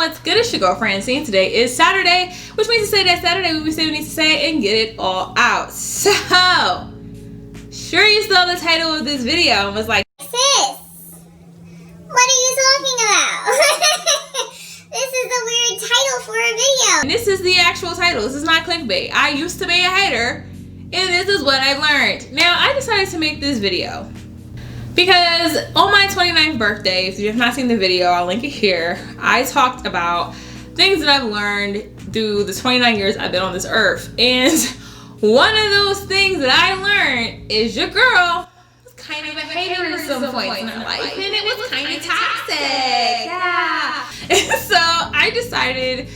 what's good? It's your girl Francine. Today is Saturday, which means to say that Saturday we say we need to say and get it all out. So, sure you saw the title of this video and was like, sis, what are you talking about? This is a weird title for a video. and this is the actual title. This is not clickbait. I used to be a hater, and this is what I've learned. Now, I decided to make this video because on my 29th birthday, if you have not seen the video, I'll link it here. I talked about things that I've learned through the 29 years I've been on this earth. And one of those things that I learned is your girl was kind of a hater at some point in her life. And it was kind of toxic. Yeah. And so I decided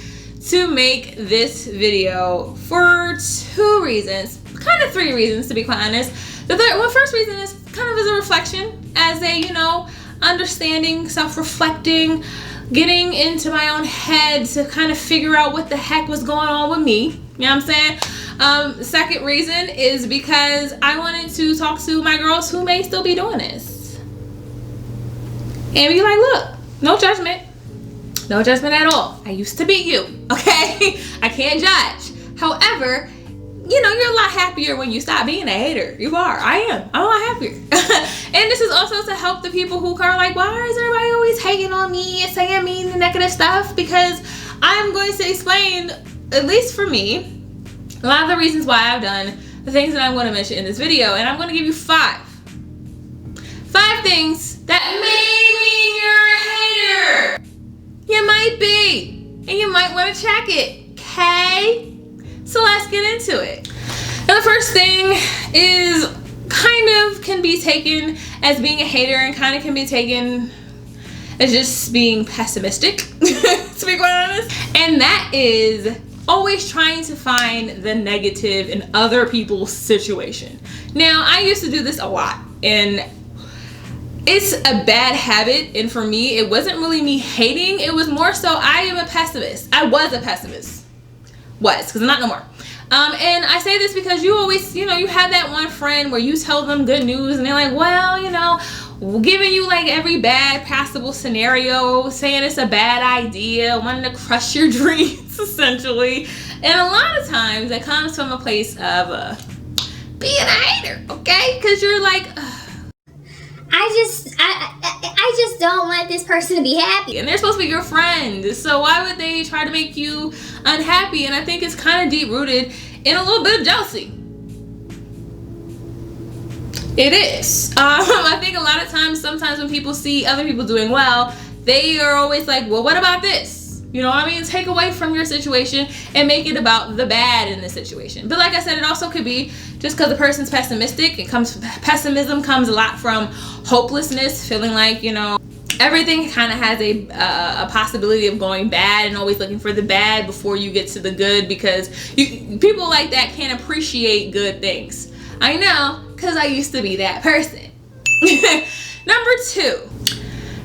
to make this video for two reasons. Kind of three reasons, to be quite honest. The first reason is kind of as a reflection, as a, understanding, self-reflecting, getting into my own head to kind of figure out what the heck was going on with me. You know what I'm saying? The second reason is because I wanted to talk to my girls who may still be doing this. And be like, look, no judgment. No judgment at all. I used to be you, okay? I can't judge. However, you're a lot happier when you stop being a hater. You are. I am. I'm a lot happier. And this is also to help the people who are like, why is everybody always hating on me and saying mean and negative stuff? Because I'm going to explain, at least for me, a lot of the reasons why I've done the things that I'm going to mention in this video. And I'm going to give you five things that made me your hater. You might be, and you might want to check it, okay? So let's get into it. Now the first thing is can be taken as being a hater and kind of can be taken as just being pessimistic, to be quite honest. And that is always trying to find the negative in other people's situation. Now, I used to do this a lot, and it's a bad habit. And for me, it wasn't really me hating. It was more so I am a pessimist. I was a pessimist. Because I'm not no more. And I say this because you always, you have that one friend where you tell them good news and they're like, well, giving you like every bad possible scenario, saying it's a bad idea, wanting to crush your dreams, essentially. And a lot of times that comes from a place of being a hater, okay? Because you're like, I just don't want this person to be happy. and they're supposed to be your friend, so why would they try to make you unhappy? And I think it's kind of deep rooted in a little bit of jealousy. It is. I think a lot of times, sometimes when people see other people doing well, they are always like, well, what about this? You know what I mean? Take away from your situation and make it about the bad in the situation. But like I said, it also could be just because the person's pessimistic. Pessimism comes a lot from hopelessness, feeling like, everything kind of has a possibility of going bad and always looking for the bad before you get to the good, because people like that can't appreciate good things. I know, because I used to be that person. Number two.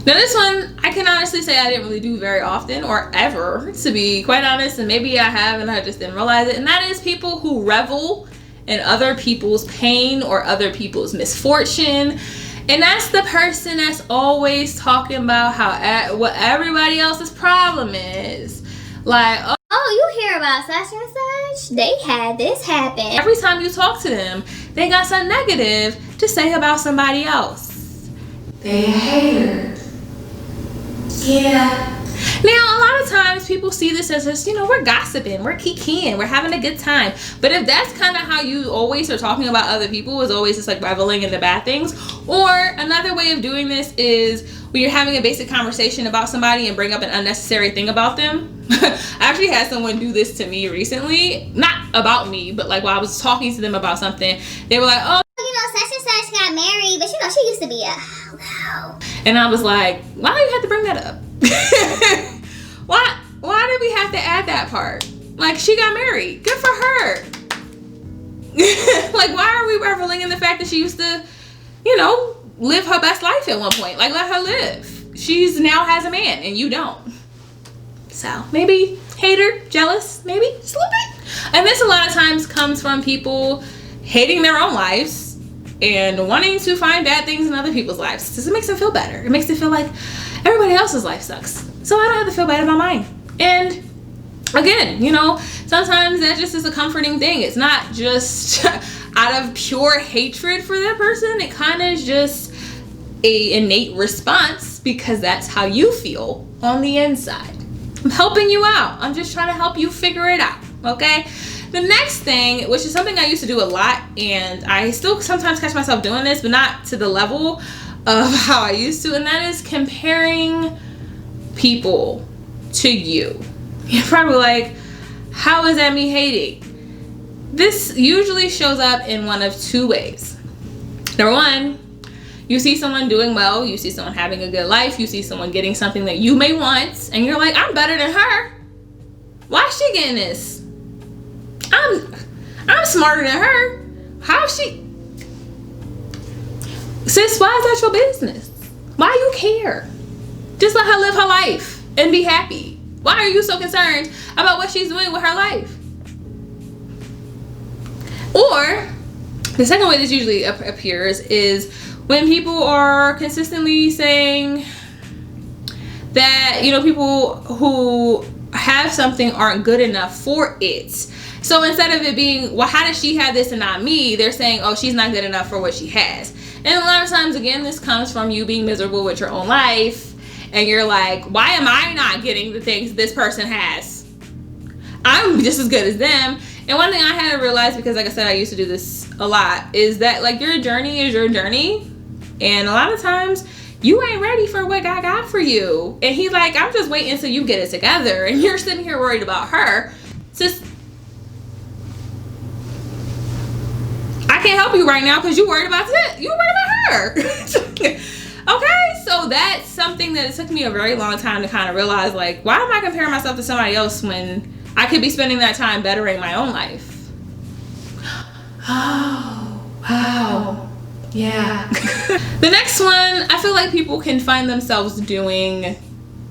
Now this one, I can honestly say I didn't really do very often or ever, to be quite honest, and maybe I have and I just didn't realize it, and that is people who revel in other people's pain or other people's misfortune. And that's the person that's always talking about what everybody else's problem is. Like, oh, you hear about such and such? They had this happen. Every time you talk to them, they got something negative to say about somebody else. They a hater. Yeah. Now, a lot of times people see this as just, we're gossiping, we're kikiing, we're having a good time. But if that's kind of how you always are talking about other people, is always just like reveling in the bad things. Or another way of doing this is when you're having a basic conversation about somebody and bring up an unnecessary thing about them. I actually had someone do this to me recently. Not about me, but like while I was talking to them about something, they were like, oh, such and such got married, but she used to be a wow. And I was like, why do you have to bring that up? Why did we have to add that part? Like, she got married. Good for her. Like, why are we reveling in the fact that she used to, live her best life at one point? Like, let her live. She's now has a man and you don't. So maybe hater, jealous, maybe just a little bit. And this a lot of times comes from people hating their own lives and wanting to find bad things in other people's lives because it makes them feel better. It makes them feel like everybody else's life sucks. so I don't have to feel bad about mine. And again, you know, sometimes that just is a comforting thing. It's not just out of pure hatred for that person. It kind of is just a innate response because that's how you feel on the inside. I'm helping you out. I'm just trying to help you figure it out, okay? The next thing, which is something I used to do a lot, and I still sometimes catch myself doing this, but not to the level of how I used to, and that is comparing people to you. You're probably like, how is that me hating? This usually shows up in one of two ways. Number one, you see someone doing well, you see someone having a good life, you see someone getting something that you may want, and you're like, I'm better than her. Why is she getting this? I'm smarter than her. How is she? Sis, why is that your business? Why you care? Just let her live her life and be happy. Why are you so concerned about what she's doing with her life? Or the second way this usually appears is when people are consistently saying that, you know, people who have something aren't good enough for it. So instead of it being, well, how does she have this and not me? They're saying, oh, she's not good enough for what she has. And a lot of times, again, this comes from you being miserable with your own life. And you're like, why am I not getting the things this person has? I'm just as good as them. And one thing I had to realize, because like I said, I used to do this a lot, is that like your journey is your journey. And a lot of times you ain't ready for what God got for you. And he's like, I'm just waiting until you get it together. And you're sitting here worried about her. Just, I can't help you right now because you worried about it. You worried about her. Okay, so that's something that it took me a very long time to kind of realize, like, why am I comparing myself to somebody else when I could be spending that time bettering my own life? Oh, wow. Yeah. The next one, I feel like people can find themselves doing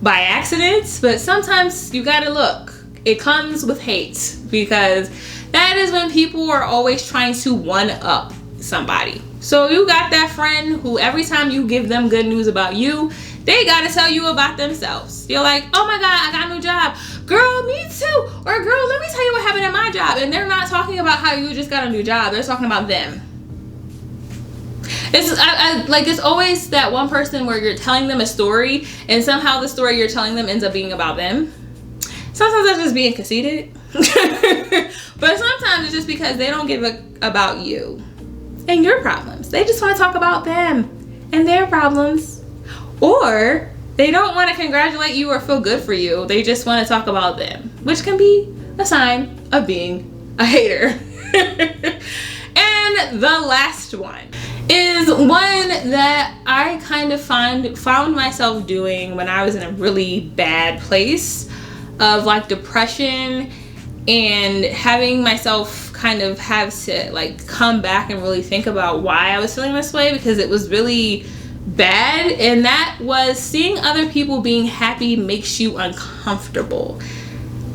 by accident, but sometimes you gotta look. It comes with hate, because that is when people are always trying to one-up somebody. So you got that friend who every time you give them good news about you, they gotta tell you about themselves. You're like, oh my God, I got a new job. Girl, me too. Or girl, let me tell you what happened at my job. And they're not talking about how you just got a new job. They're talking about them. It's always that one person where you're telling them a story and somehow the story you're telling them ends up being about them. Sometimes that's just being conceited. But sometimes it's just because they don't give a about you and your problems. They just want to talk about them and their problems. Or they don't want to congratulate you or feel good for you. They just want to talk about them, which can be a sign of being a hater. And the last one is one that I kind of found myself doing when I was in a really bad place of like depression, and having myself kind of have to like come back and really think about why I was feeling this way, because it was really bad. And that was seeing other people being happy makes you uncomfortable.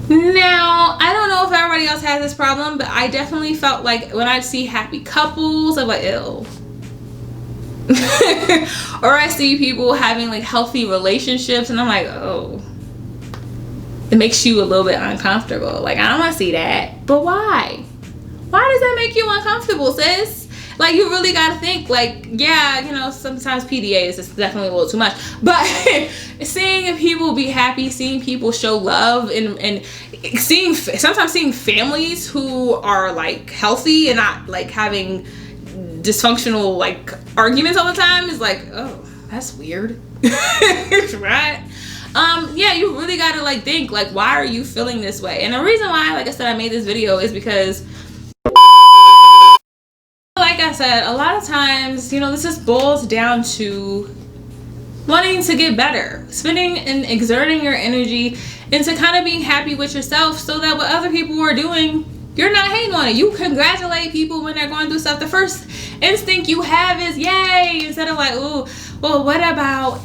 Now, I don't know if everybody else has this problem, but I definitely felt like when I'd see happy couples, I'm like, ew. Or I see people having like healthy relationships and I'm like, oh. It makes you a little bit uncomfortable. Like, I don't want to see that. But why? Why does that make you uncomfortable, sis? Like, you really got to think, like, yeah, you know, sometimes PDA is just definitely a little too much. But seeing people be happy, seeing people show love, and sometimes seeing families who are, like, healthy and not, like, having dysfunctional, like, arguments all the time is like, oh, that's weird. Right? Yeah, you really gotta like think, like, why are you feeling this way? And the reason why, like I said, I made this video is because, like I said, a lot of times, you know, this just boils down to wanting to get better, spending and exerting your energy into kind of being happy with yourself, so that what other people are doing, you're not hating on it. You congratulate people when they're going through stuff. The first instinct you have is yay, instead of like, ooh, well, what about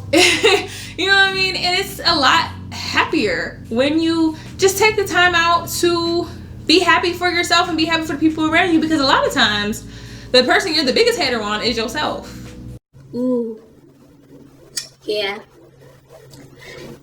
you know what I mean? And it's a lot happier when you just take the time out to be happy for yourself and be happy for the people around you, because a lot of times the person you're the biggest hater on is yourself. Ooh. Yeah.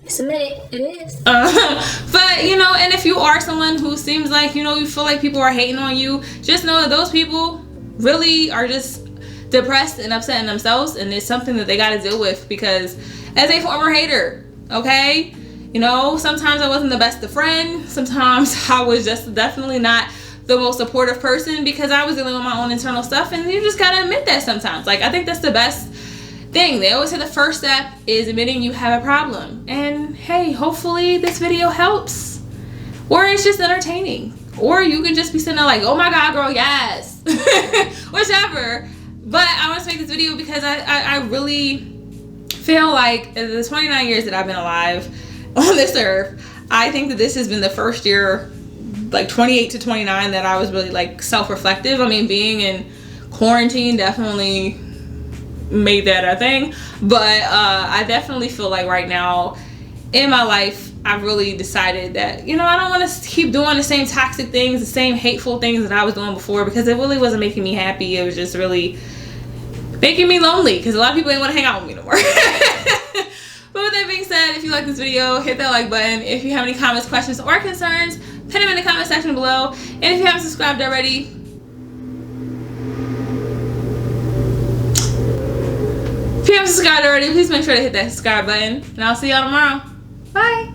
Submit it. It is. But you know, and if you are someone who seems like, you know, you feel like people are hating on you, just know that those people really are just depressed and upset in themselves, and it's something that they got to deal with. Because as a former hater, okay, you know, sometimes I wasn't the best of friend, sometimes I was just definitely not the most supportive person, because I was dealing with my own internal stuff, and you just gotta admit that sometimes. Like, I think that's the best thing. They always say the first step is admitting you have a problem. And hey, hopefully this video helps, or it's just entertaining, or you can just be sitting there like, oh my god, girl, yes. Whichever. But I want to make this video because I really feel like in the 29 years that I've been alive on this earth, I think that this has been the first year, like 28 to 29, that I was really like self-reflective. I mean, being in quarantine definitely made that a thing, but I definitely feel like right now in my life I've really decided that, you know, I don't want to keep doing the same toxic things, the same hateful things that I was doing before, because it really wasn't making me happy. It was just really making me lonely, because a lot of people didn't want to hang out with me no more. But with that being said, if you like this video, hit that like button. If you have any comments, questions, or concerns, put them in the comment section below. And if you haven't subscribed already, please make sure to hit that subscribe button. And I'll see y'all tomorrow. Bye.